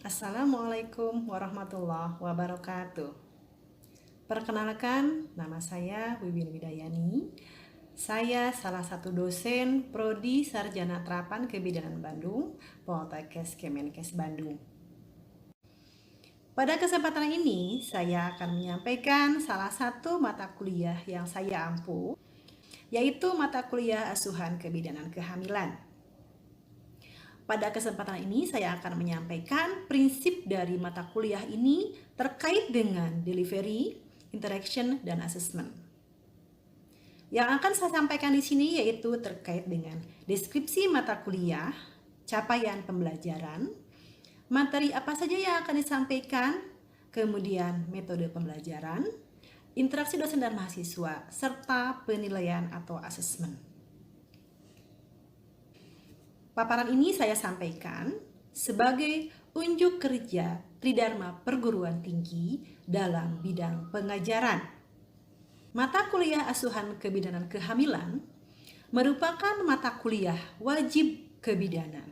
Assalamualaikum warahmatullahi wabarakatuh. Perkenalkan, nama saya Wiwin Widayani. Saya salah satu dosen Prodi Sarjana Terapan Kebidanan Bandung, Poltekkes Kemenkes Bandung. Pada kesempatan ini, saya akan menyampaikan salah satu mata kuliah yang saya ampu, yaitu mata kuliah asuhan kebidanan kehamilan. Pada kesempatan ini saya akan menyampaikan prinsip dari mata kuliah ini terkait dengan delivery, interaction, dan assessment. Yang akan saya sampaikan di sini yaitu terkait dengan deskripsi mata kuliah, capaian pembelajaran, materi apa saja yang akan disampaikan, kemudian metode pembelajaran, interaksi dosen dan mahasiswa, serta penilaian atau assessment. Paparan ini saya sampaikan sebagai unjuk kerja Tridharma Perguruan Tinggi dalam bidang pengajaran. Mata kuliah asuhan kebidanan kehamilan merupakan mata kuliah wajib kebidanan.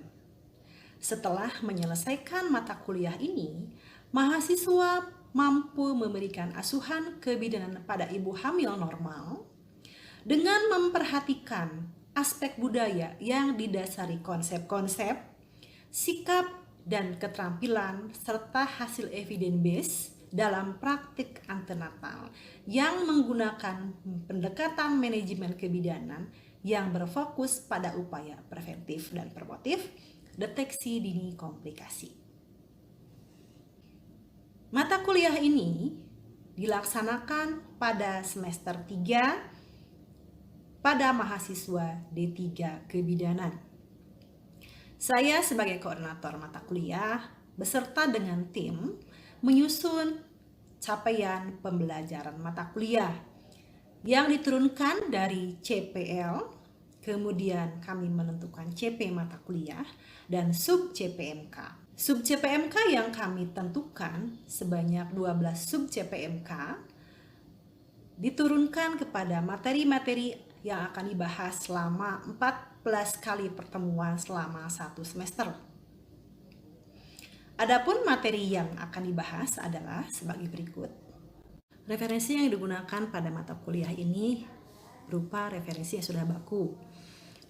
Setelah menyelesaikan mata kuliah ini, mahasiswa mampu memberikan asuhan kebidanan pada ibu hamil normal dengan memperhatikan aspek budaya yang didasari konsep-konsep, sikap, dan keterampilan serta hasil evidence base dalam praktik antenatal yang menggunakan pendekatan manajemen kebidanan yang berfokus pada upaya preventif dan promotif, deteksi dini komplikasi. Mata kuliah ini dilaksanakan pada semester 3 pada mahasiswa D3 Kebidanan. Saya sebagai koordinator mata kuliah beserta dengan tim menyusun capaian pembelajaran mata kuliah yang diturunkan dari CPL, kemudian kami menentukan CP mata kuliah dan sub CPMK. Sub CPMK yang kami tentukan sebanyak 12 sub CPMK diturunkan kepada materi-materi yang akan dibahas selama 14 kali pertemuan selama 1 semester. Adapun materi yang akan dibahas adalah sebagai berikut. Referensi yang digunakan pada mata kuliah ini berupa referensi yang sudah baku,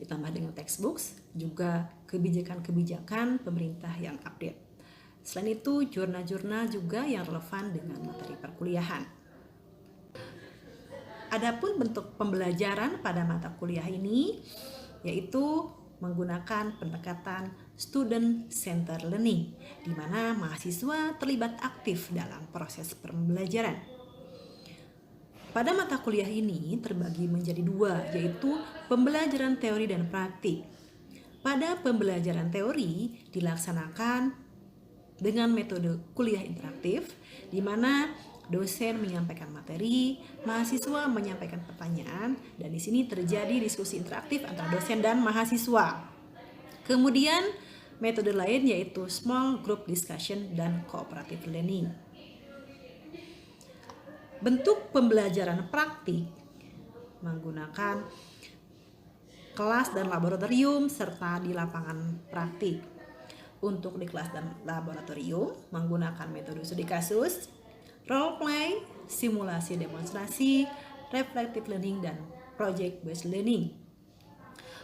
ditambah dengan textbooks, juga kebijakan-kebijakan pemerintah yang update. Selain itu, jurnal-jurnal juga yang relevan dengan materi perkuliahan. Adapun bentuk pembelajaran pada mata kuliah ini yaitu menggunakan pendekatan student center learning, di mana mahasiswa terlibat aktif dalam proses pembelajaran. Pada mata kuliah ini terbagi menjadi dua, yaitu pembelajaran teori dan praktik. Pada pembelajaran teori dilaksanakan dengan metode kuliah interaktif, di mana dosen menyampaikan materi, mahasiswa menyampaikan pertanyaan, dan di sini terjadi diskusi interaktif antara dosen dan mahasiswa. Kemudian metode lain yaitu small group discussion dan cooperative learning. Bentuk pembelajaran praktik menggunakan kelas dan laboratorium serta di lapangan praktik. Untuk di kelas dan laboratorium menggunakan metode studi kasus, role play, simulasi demonstrasi, reflective learning, dan project based learning.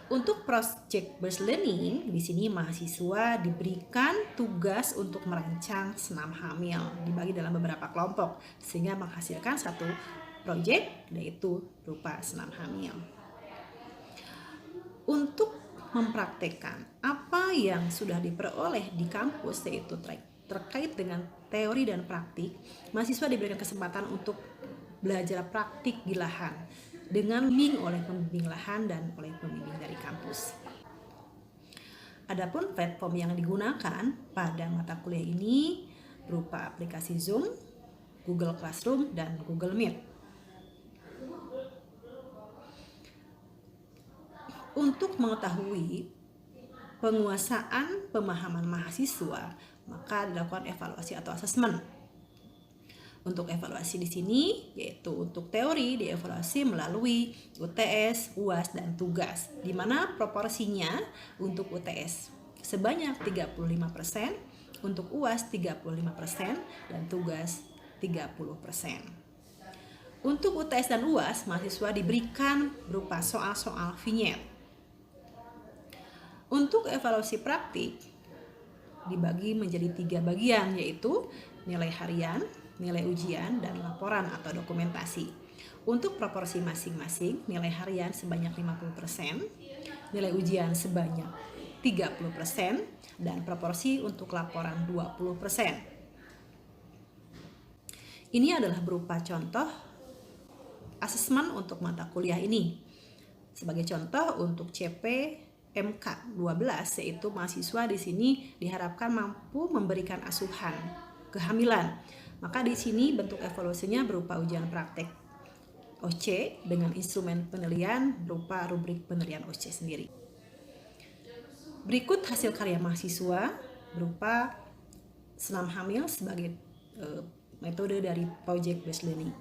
Untuk project based learning, di sini mahasiswa diberikan tugas untuk merancang senam hamil, dibagi dalam beberapa kelompok sehingga menghasilkan satu project, yaitu berupa senam hamil. Untuk mempraktekkan apa yang sudah diperoleh di kampus, yaitu terkait dengan teori dan praktik, mahasiswa diberikan kesempatan untuk belajar praktik di lahan dengan bimbing oleh pembimbing lahan dan oleh pembimbing dari kampus. Adapun platform yang digunakan pada mata kuliah ini berupa aplikasi Zoom, Google Classroom, dan Google Meet. Untuk mengetahui penguasaan pemahaman mahasiswa, maka dilakukan evaluasi atau asesmen. Untuk evaluasi di sini yaitu untuk teori dievaluasi melalui UTS, UAS, dan tugas, di mana proporsinya untuk UTS sebanyak 35%, Untuk UAS 35% dan tugas 30%. Untuk UTS dan UAS, mahasiswa diberikan berupa soal-soal vinyet. Untuk evaluasi praktik dibagi menjadi 3 bagian, yaitu nilai harian, nilai ujian, dan laporan atau dokumentasi. Untuk proporsi masing-masing, nilai harian sebanyak 50%, nilai ujian sebanyak 30%, dan proporsi untuk laporan 20%. Ini adalah berupa contoh asesmen untuk mata kuliah ini. Sebagai contoh untuk CP MK 12, yaitu mahasiswa di sini diharapkan mampu memberikan asuhan kehamilan. Maka di sini bentuk evaluasinya berupa ujian praktek OC dengan instrumen penilaian berupa rubrik penilaian OC sendiri. Berikut hasil karya mahasiswa berupa senam hamil sebagai metode dari project based learning.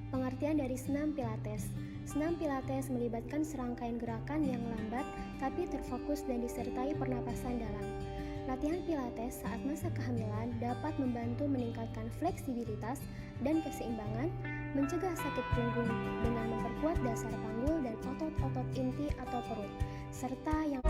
Pengertian dari senam Pilates. Senam Pilates melibatkan serangkaian gerakan yang lambat tapi terfokus dan disertai pernapasan dalam. Latihan Pilates saat masa kehamilan dapat membantu meningkatkan fleksibilitas dan keseimbangan, mencegah sakit punggung dengan memperkuat dasar panggul dan otot-otot inti atau perut, serta yang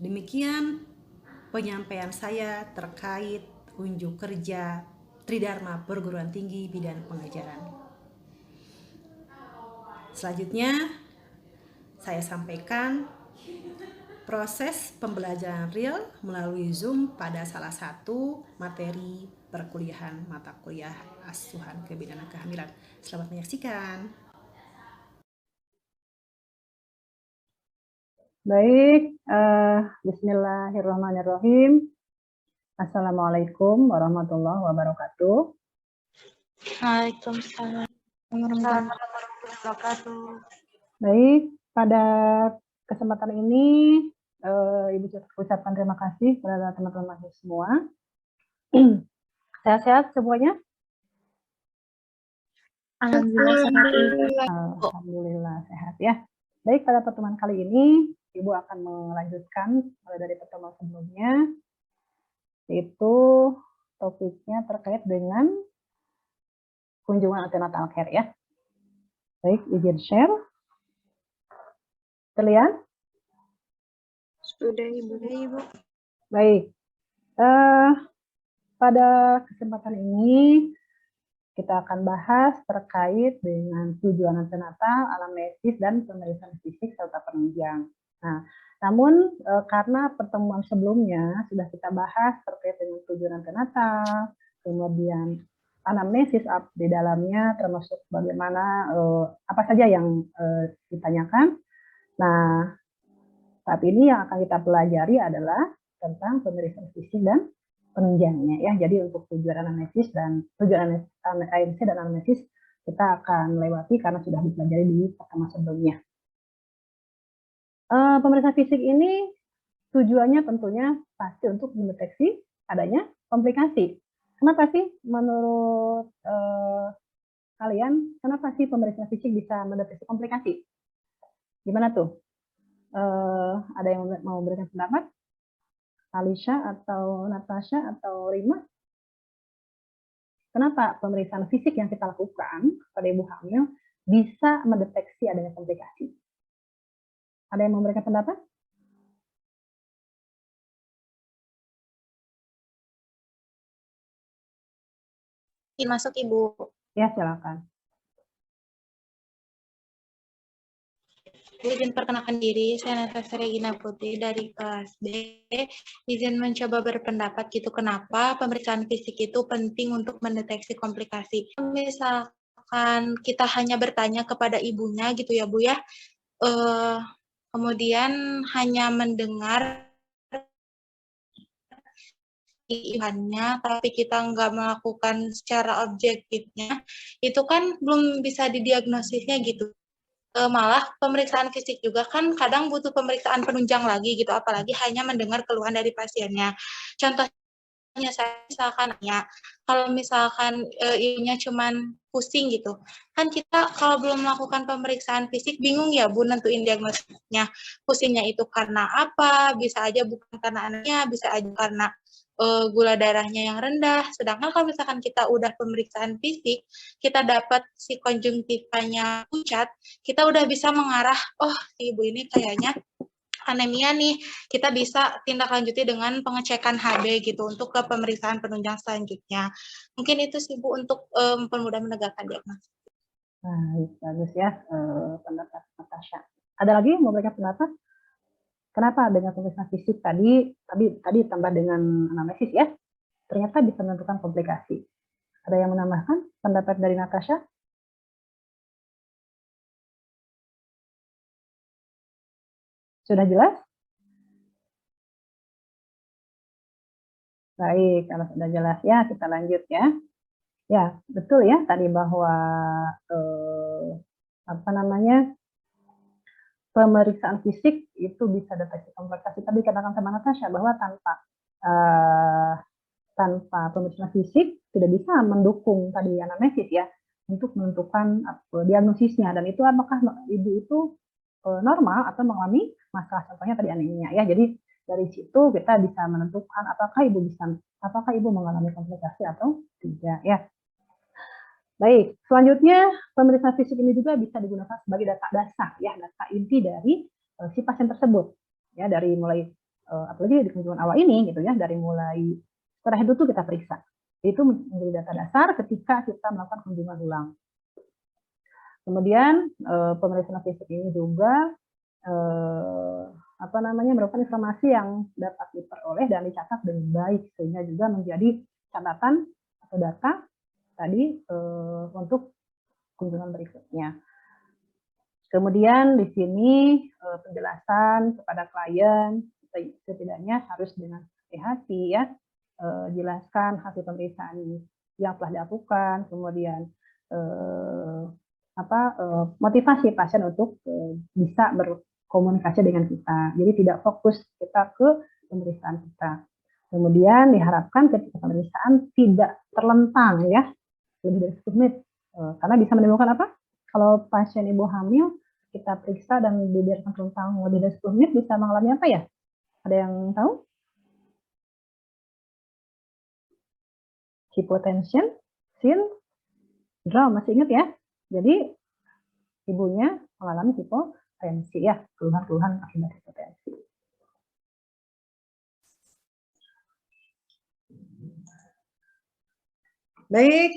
Demikian penyampaian saya terkait unjuk kerja Tridharma Perguruan Tinggi Bidang Pengajaran. Selanjutnya, saya sampaikan proses pembelajaran real melalui Zoom pada salah satu materi perkuliahan mata kuliah asuhan kebidanan kehamilan. Selamat menyaksikan. Baik, bismillahirrahmanirrahim. Assalamualaikum warahmatullahi wabarakatuh. Waalaikumsalam warahmatullahi wabarakatuh. Baik, pada kesempatan ini Ibu ucapkan terima kasih kepada teman-teman mahasiswa semua. Sehat-sehat semuanya? Alhamdulillah sehat ya. Baik, pada pertemuan kali ini Ibu akan melanjutkan mulai dari pertemuan sebelumnya, yaitu topiknya terkait dengan kunjungan antenatal care ya. Baik, izin share. Terlihat? Sudah Ibu. Baik, pada kesempatan ini kita akan bahas terkait dengan tujuan antenatal, anamnesis, dan pemeriksaan fisik serta penunjang. Nah, namun karena pertemuan sebelumnya sudah kita bahas terkait dengan tujuan antenatal, kemudian anamnesis di dalamnya termasuk bagaimana apa saja yang ditanyakan. Nah, saat ini yang akan kita pelajari adalah tentang pemeriksaan fisik dan penunjangnya ya. Jadi untuk tujuan anamnesis dan tujuan ANC dan anamnesis kita akan melewati karena sudah dipelajari di pertemuan sebelumnya. Pemeriksaan fisik ini tujuannya tentunya pasti untuk mendeteksi adanya komplikasi. Kenapa sih menurut kalian, kenapa sih pemeriksaan fisik bisa mendeteksi komplikasi? Gimana tuh? Ada yang mau memberikan pendapat? Alisha atau Natasha atau Rima? Kenapa pemeriksaan fisik yang kita lakukan pada ibu hamil bisa mendeteksi adanya komplikasi? Ada yang mau memberikan pendapat? Masuk Ibu. Ya, silakan. Izin perkenalkan diri, saya Natasha Regina Putri dari kelas B. Izin mencoba berpendapat gitu, kenapa pemeriksaan fisik itu penting untuk mendeteksi komplikasi. Misalkan kita hanya bertanya kepada ibunya gitu ya Bu ya, kemudian hanya mendengar ibunya, tapi kita nggak melakukan secara objektifnya, itu kan belum bisa didiagnosisnya gitu. Malah pemeriksaan fisik juga kan kadang butuh pemeriksaan penunjang lagi gitu, apalagi hanya mendengar keluhan dari pasiennya. Contohnya saya misalkan ya, kalau misalkan ibunya cuman pusing gitu, kan kita kalau belum melakukan pemeriksaan fisik bingung ya Bu nentuin diagnosisnya. Pusingnya itu karena apa, bisa aja bukan karena anaknya, bisa aja karena gula darahnya yang rendah. Sedangkan kalau misalkan kita udah pemeriksaan fisik, kita dapat si konjungtivanya pucat, kita udah bisa mengarah, oh si ibu ini kayaknya anemia nih, kita bisa tindak lanjuti dengan pengecekan HB gitu untuk ke pemeriksaan penunjang selanjutnya. Mungkin itu sih Bu untuk mempermudah menegakkan diagnosis. Baik, bagus ya pendapat Natasha. Ada lagi yang mau memberikan pendapat? Kenapa dengan pemeriksaan fisik tadi tambah dengan anamnesis ya, ternyata bisa menentukan komplikasi. Ada yang menambahkan pendapat dari Natasha? Sudah jelas? Baik, kalau sudah jelas ya kita lanjut ya. Ya, betul ya tadi bahwa pemeriksaan fisik itu bisa deteksi komplikasi. Tapi katakan sama Natasha bahwa tanpa pemeriksaan fisik tidak bisa mendukung tadi anamnesis ya untuk menentukan diagnosisnya, dan itu apakah ibu itu normal atau mengalami masalah contohnya tadi anemia ya. Jadi dari situ kita bisa menentukan apakah ibu mengalami komplikasi atau tidak ya. Baik, selanjutnya pemeriksaan fisik ini juga bisa digunakan sebagai data dasar ya, data inti dari si pasien tersebut ya, dari mulai apalagi di kunjungan awal ini gitu ya, dari mulai terakhir itu kita periksa. Itu menjadi data dasar ketika kita melakukan kunjungan ulang. Kemudian pemeriksaan fisik ini juga merupakan informasi yang dapat diperoleh dan dicatat dengan baik, sehingga juga menjadi catatan atau data tadi untuk kunjungan berikutnya. Kemudian di sini penjelasan kepada klien setidaknya harus dengan hati-hati ya, jelaskan hasil pemeriksaan yang telah dilakukan, kemudian motivasi pasien untuk bisa berkomunikasi dengan kita. Jadi tidak fokus kita ke pemeriksaan kita. Kemudian diharapkan ketika pemeriksaan tidak terlentang ya, lebih dari 10 menit. Karena bisa menimbulkan apa? Kalau pasien ibu hamil kita periksa dan dibiarkan terlentang lebih dari 10 menit bisa mengalami apa ya? Ada yang tahu? Hypotension, syndrome, masih ingat ya? Jadi ibunya mengalami hipotensi ya, keluhan-keluhan akibat hipotensi. Baik,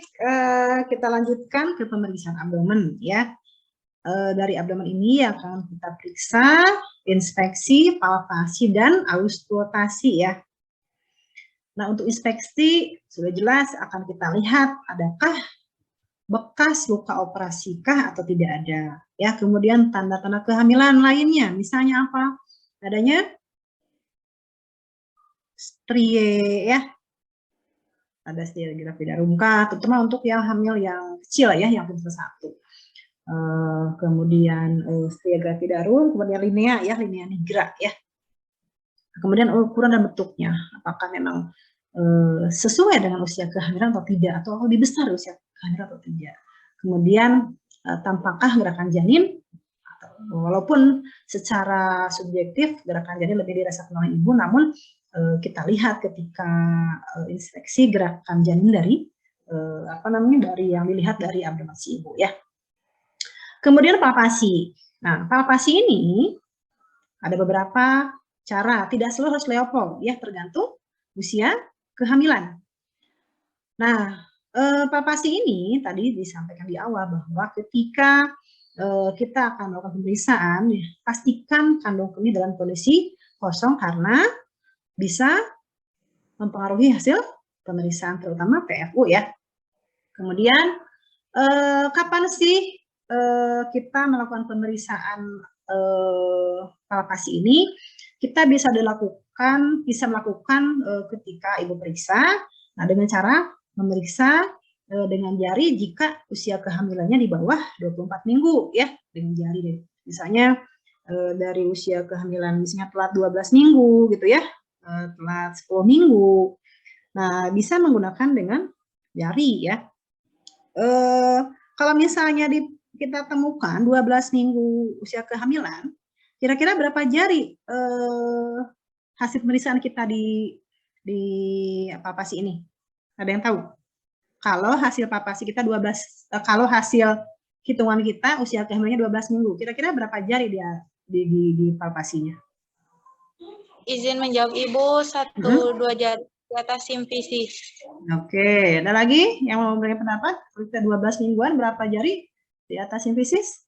kita lanjutkan ke pemeriksaan abdomen ya. Dari abdomen ini akan kita periksa inspeksi, palpasi, dan auskultasi ya. Nah, untuk inspeksi sudah jelas akan kita lihat adakah bekas luka operasi kah atau tidak ada. Ya, kemudian tanda-tanda kehamilan lainnya, misalnya apa? Adanya strie ya. Ada strie gravidarum, terutama untuk yang hamil yang kecil ya, yang fase 1. Kemudian stria gravidarum, kemudian linea ya, linea nigra ya. Kemudian ukuran dan bentuknya, apakah memang sesuai dengan usia kehamilan atau tidak, atau lebih besar usia kehamilan atau tidak. Kemudian tampakkah gerakan janin, walaupun secara subjektif gerakan janin lebih dirasakan oleh ibu, namun kita lihat ketika inspeksi gerakan janin dari dari yang dilihat dari abdomen si ibu ya. Kemudian palpasi. Nah, palpasi ini ada beberapa cara, tidak selalu harus Leopold ya, tergantung usia kehamilan. Nah, palpasi ini tadi disampaikan di awal bahwa ketika kita akan melakukan pemeriksaan, pastikan kandung kemih dalam kondisi kosong karena bisa mempengaruhi hasil pemeriksaan, terutama PFU ya. Kemudian kapan sih kita melakukan pemeriksaan palpasi ini? Kita bisa melakukan ketika ibu periksa. Nah, dengan cara memeriksa dengan jari jika usia kehamilannya di bawah 24 minggu ya, dengan jari. Misalnya dari usia kehamilan misalnya telat 12 minggu gitu ya, telat 10 minggu. Nah, bisa menggunakan dengan jari ya. Kalau misalnya kita temukan 12 minggu usia kehamilan, kira-kira berapa jari hasil pemeriksaan kita di palpasi ini? Ada yang tahu? Kalau hasil palpasi kita kalau hasil hitungan kita usia kehamilannya 12 minggu, kira-kira berapa jari dia di palpasinya? Izin menjawab Ibu, 1-2 jari di atas simfisis. Oke, ada lagi yang mau memberikan pendapat? Kita 12 mingguan berapa jari di atas simfisis?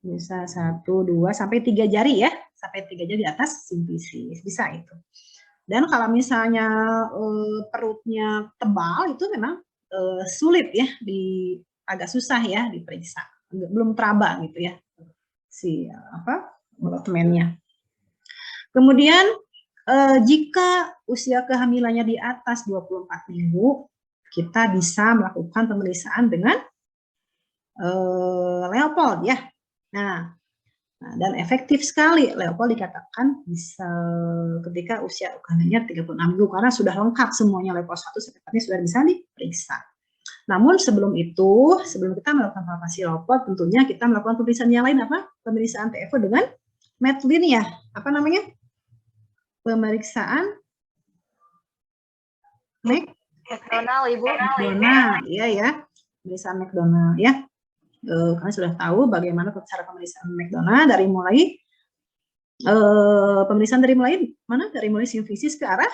Bisa 1, 2, sampai 3 jari ya, sampai 3 jari di atas simfisis, bisa itu. Dan kalau misalnya perutnya tebal, itu memang sulit ya, agak susah ya diperiksa, belum teraba gitu ya, molotemennya. Kemudian jika usia kehamilannya di atas 24 minggu, kita bisa melakukan pemeriksaan dengan Leopold ya. Nah, dan efektif sekali Leopold dikatakan bisa ketika usia kehamilannya 36 minggu karena sudah lengkap semuanya, Leopold 1 sampai sudah bisa diperiksa. Namun sebelum kita melakukan palpasi Leopold, tentunya kita melakukan pemeriksaan yang lain, apa? Pemeriksaan TFO dengan Medlin ya. Apa namanya? Pemeriksaan McDonald, Ibu. McDonald, iya ya. Pemeriksaan McDonald ya. Kalian sudah tahu bagaimana cara pemeriksaan McDonald dari mulai pemeriksaan dari mulai mana? Dari mulai simfisis ke arah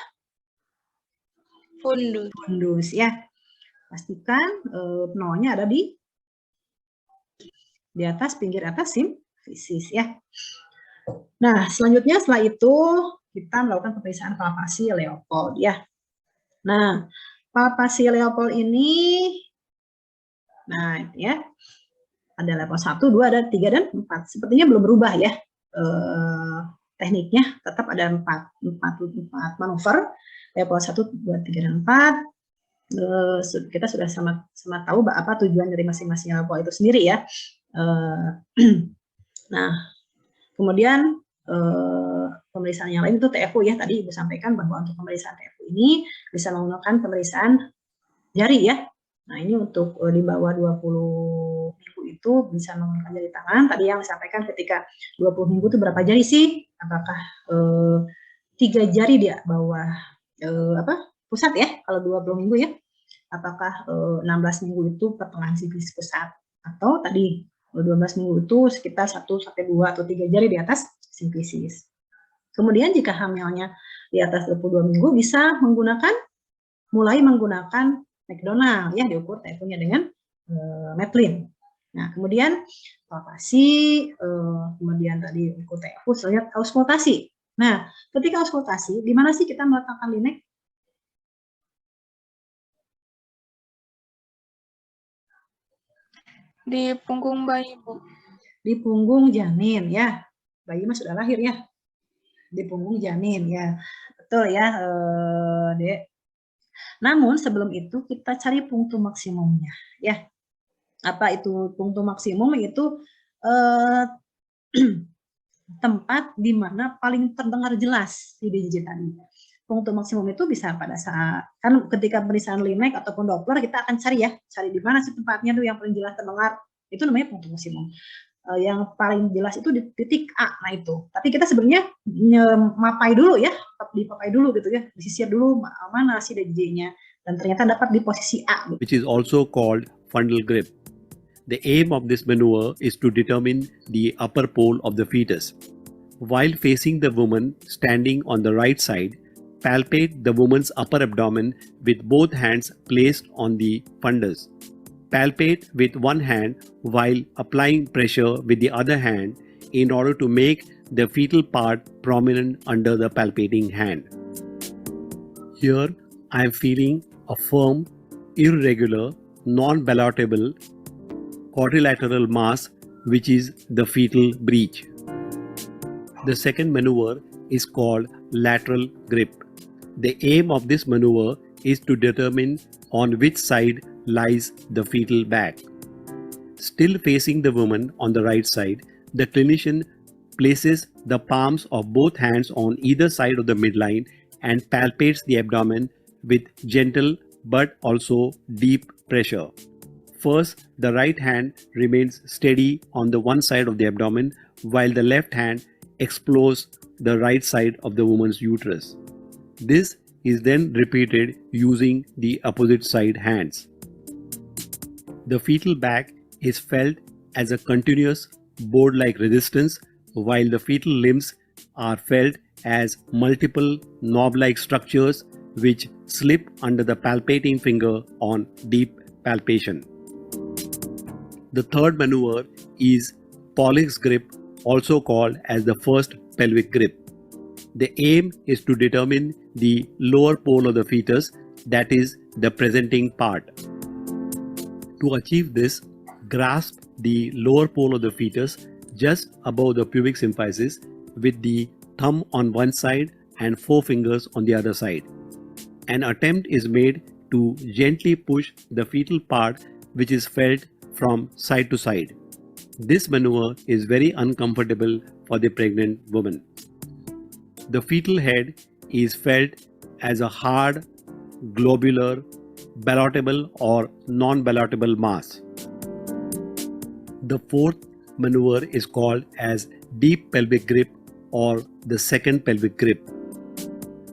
fundus ya. Pastikan nolnya ada di atas, pinggir atas simfisis ya. Nah, selanjutnya setelah itu kita melakukan pemeriksaan palpasi Leopold ya. Nah, palpasi Leopold ini, nah ya, ada level 1, 2, ada 3, dan 4. Sepertinya belum berubah ya. Tekniknya tetap ada 4 manuver, level 1, 2, 3, dan 4. Kita sudah sama tahu apa tujuan dari masing-masing level itu sendiri ya. Nah, kemudian pemeriksaan yang lain itu TFU ya. Tadi Ibu sampaikan bahwa untuk pemeriksaan TFU ini bisa menggunakan pemeriksaan jari ya. Nah, ini untuk di bawah 20 minggu itu bisa menggunakan jari tangan. Tadi yang disampaikan ketika 20 minggu itu berapa jari sih? Apakah 3 jari di bawah pusat ya, kalau 20 minggu ya? Apakah 16 minggu itu pertengahan simfisis pusat? Atau tadi 12 minggu itu sekitar 1 sampai 2 atau 3 jari di atas simfisis. Kemudian jika hamilnya di atas 22 minggu bisa mulai menggunakan McDonald ya, diukur TFU-nya dengan Maplin. Nah, kemudian palpasi, kemudian tadi ukur TFU, selanjutnya auskultasi. Nah, ketika auskultasi, di mana sih kita meletakkan linek? Di punggung bayi, Bu. Di punggung janin ya. Bayi mah sudah lahir ya. Di punggung janin ya. Betul ya, Dek. Namun sebelum itu kita cari punktum maksimumnya ya. Apa itu punktum maksimum? Itu tempat di mana paling terdengar jelas si DJ tadi. Punktum maksimum itu bisa pada saat, kan ketika pemeriksaan linek ataupun Doppler kita akan cari di mana sih tempatnya tuh yang paling jelas terdengar, itu namanya punktum maksimum. Yang paling jelas itu di titik A, nah itu. Tapi kita sebenarnya mapai dulu ya, dipapai dulu gitu ya, disisir dulu mana sih DJ-nya, dan ternyata dapat di posisi A. Which is also called fundal grip. The aim of this maneuver is to determine the upper pole of the fetus. While facing the woman standing on the right side, palpate the woman's upper abdomen with both hands placed on the fundus. Palpate with one hand while applying pressure with the other hand in order to make the fetal part prominent under the palpating hand. Here I am feeling a firm, irregular, non-palatable quadrilateral mass which is the fetal breech. The second maneuver is called lateral grip. The aim of this maneuver is to determine on which side lies the fetal bag. Still facing the woman on the right side, the clinician places the palms of both hands on either side of the midline and palpates the abdomen with gentle but also deep pressure. First, the right hand remains steady on the one side of the abdomen while the left hand explores the right side of the woman's uterus. This is then repeated using the opposite side hands. The fetal bag is felt as a continuous board-like resistance while the fetal limbs are felt as multiple knob-like structures which slip under the palpating finger on deep palpation. The third maneuver is Pollock's grip, also called as the first pelvic grip. The aim is to determine the lower pole of the fetus, that is the presenting part. To achieve this, grasp the lower pole of the fetus just above the pubic symphysis with the thumb on one side and forefingers on the other side. An attempt is made to gently push the fetal part which is felt from side to side. This maneuver is very uncomfortable for the pregnant woman. The fetal head is felt as a hard, globular, palatable or non-palatable mass. The fourth maneuver is called as deep pelvic grip or the second pelvic grip.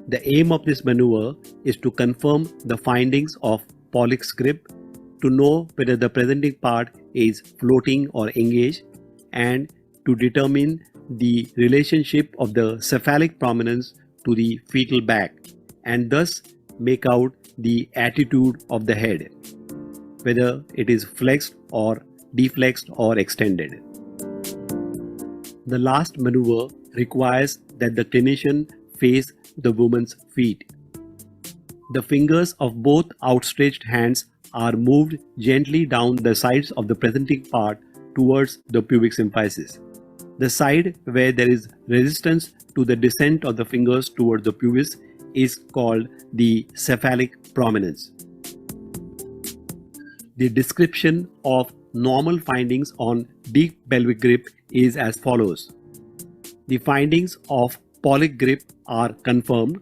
The aim of this maneuver is to confirm the findings of Pollock's grip to know whether the presenting part is floating or engaged, and to determine the relationship of the cephalic prominence to the fetal back, and thus make out the attitude of the head, whether it is flexed or deflexed or extended. The last maneuver requires that the clinician face the woman's feet. The fingers of both outstretched hands are moved gently down the sides of the presenting part towards the pubic symphysis. The side where there is resistance to the descent of the fingers towards the pubis is called the cephalic prominence. The description of normal findings on deep pelvic grip is as follows. The findings of pollic grip are confirmed.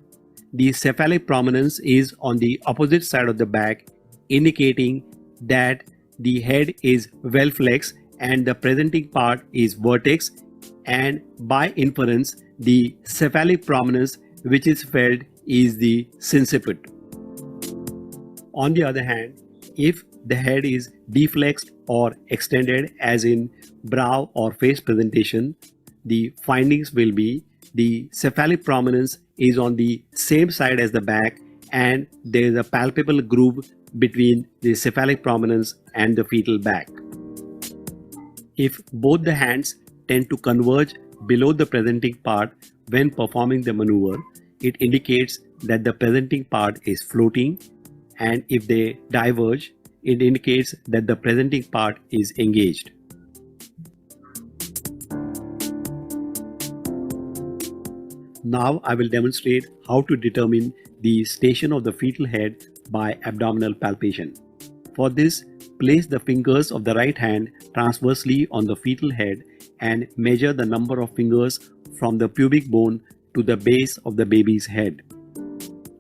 The cephalic prominence is on the opposite side of the back, indicating that the head is well flexed and the presenting part is vertex, and by inference, the cephalic prominence which is felt is the sinciput. On the other hand, if the head is deflexed or extended, as in brow or face presentation, the findings will be the cephalic prominence is on the same side as the back, and there is a palpable groove between the cephalic prominence and the fetal back. If both the hands tend to converge below the presenting part when performing the maneuver, it indicates that the presenting part is floating, and if they diverge, it indicates that the presenting part is engaged. Now I will demonstrate how to determine the station of the fetal head by abdominal palpation. For this, place the fingers of the right hand transversely on the fetal head and measure the number of fingers from the pubic bone to the base of the baby's head.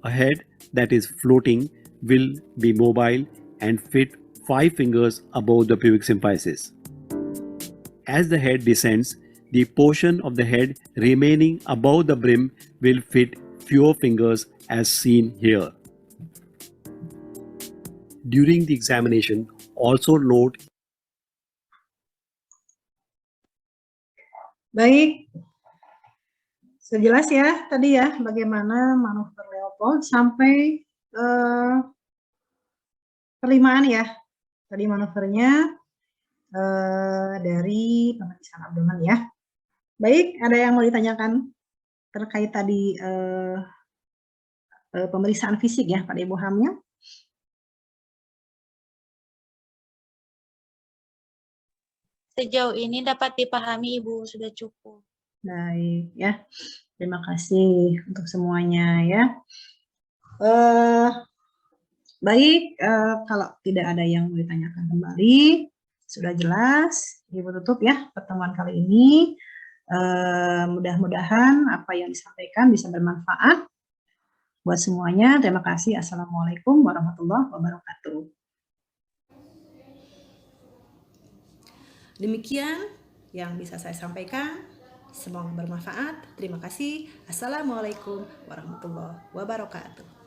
A head that is floating will be mobile and fit 5 fingers above the pubic symphysis. As the head descends, the portion of the head remaining above the brim will fit fewer fingers as seen here. During the examination, also note. Baik, sejelas ya tadi ya bagaimana manuver Leopold sampai penerimaan ya. Tadi manuvernya dari pemeriksaan abdomen ya. Baik, ada yang mau ditanyakan terkait tadi pemeriksaan fisik ya pada Ibu Hamnya? Sejauh ini dapat dipahami Ibu, sudah cukup. Baik ya, terima kasih untuk semuanya ya. Baik, kalau tidak ada yang mau ditanyakan kembali, sudah jelas, Ibu tutup ya pertemuan kali ini. Mudah-mudahan apa yang disampaikan bisa bermanfaat buat semuanya. Terima kasih. Assalamualaikum warahmatullahi wabarakatuh. Demikian yang bisa saya sampaikan. Semoga bermanfaat. Terima kasih. Assalamualaikum warahmatullahi wabarakatuh.